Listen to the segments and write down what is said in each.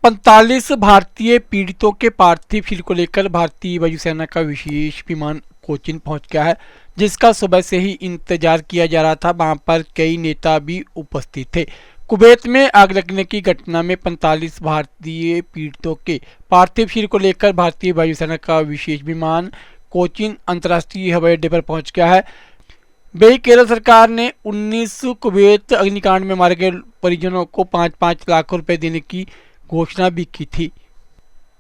45 भारतीय पीड़ितों के पार्थिव शरीर को लेकर भारतीय वायुसेना का विशेष विमान कोचीन पहुंच गया है, जिसका सुबह से ही इंतजार किया जा रहा था। वहां पर कई नेता भी उपस्थित थे। कुवैत में आग लगने की घटना में 45 भारतीय पीड़ितों के पार्थिव शरीर को लेकर भारतीय वायुसेना का विशेष विमान कोचीन अंतर्राष्ट्रीय हवाई अड्डे पर पहुंच गया है। वही केरल सरकार ने 19 कुवैत अग्निकांड में मारे गए परिजनों को 5-5 लाख रुपए देने की घोषणा भी की थी।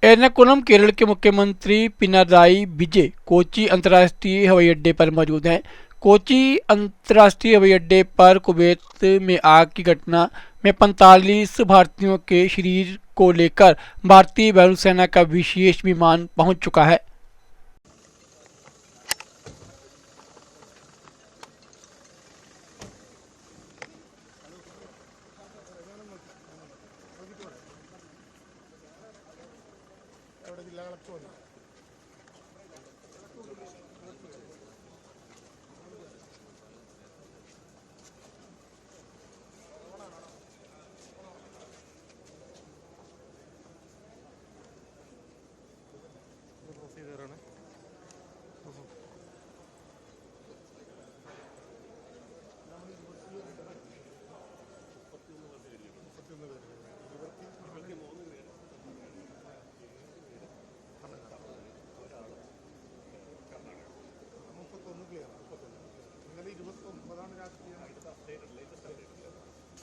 एर्नाकुलम केरल के मुख्यमंत्री पिनाराई विजय कोची अंतर्राष्ट्रीय हवाई अड्डे पर मौजूद हैं। कोची अंतर्राष्ट्रीय हवाई अड्डे पर कुवैत में आग की घटना में 45 भारतीयों के शरीर को लेकर भारतीय वायुसेना का विशेष विमान पहुंच चुका है।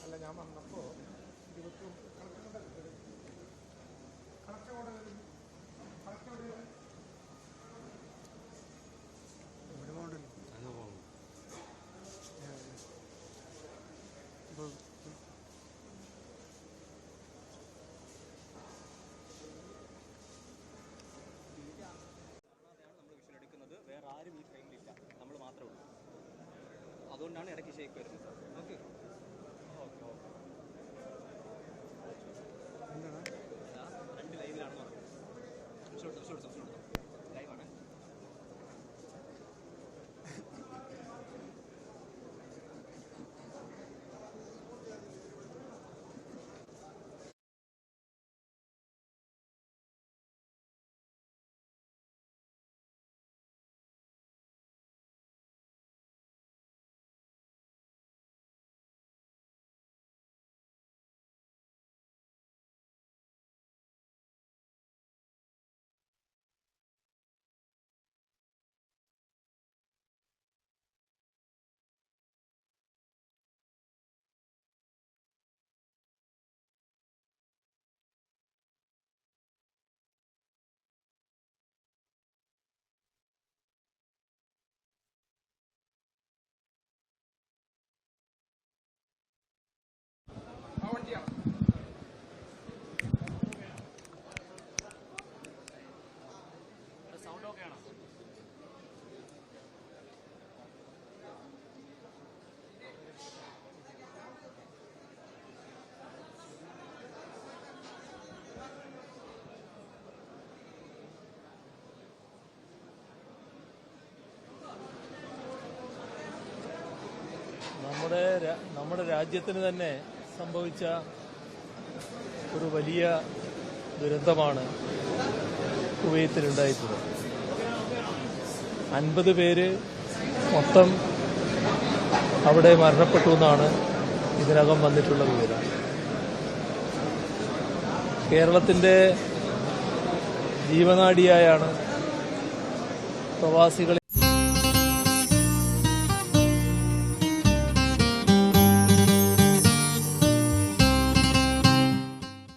അല്ല ഞാൻ വന്നപ്പോൾ 21 വേറെ ആരും ഈ ഫ്രെയിമിലില്ല, നമ്മൾ മാത്രമേ ഉള്ളൂ. അതുകൊണ്ടാണ് ഇടയ്ക്ക് ഷേക്ക് വരുന്നത്. ഓക്കെ ഓക്കെ ഓക്കെ രണ്ട് ലൈവിലാണെന്ന് പറഞ്ഞു. ലൈവാണ്. സൗണ്ട് ഓക്കെ ആണോ? നമ്മുടെ രാജ്യത്തിന് തന്നെ സംഭവിച്ച ഒരു വലിയ ദുരന്തമാണ് കുവൈത്തിലുണ്ടായിട്ടുള്ളത്. 50 പേര് മൊത്തം അവിടെ മരണപ്പെട്ടു എന്നാണ് ഇതിനകം വന്നിട്ടുള്ള വിവരം. കേരളത്തിന്റെ ജീവനാഡിയായാണ് പ്രവാസികളെ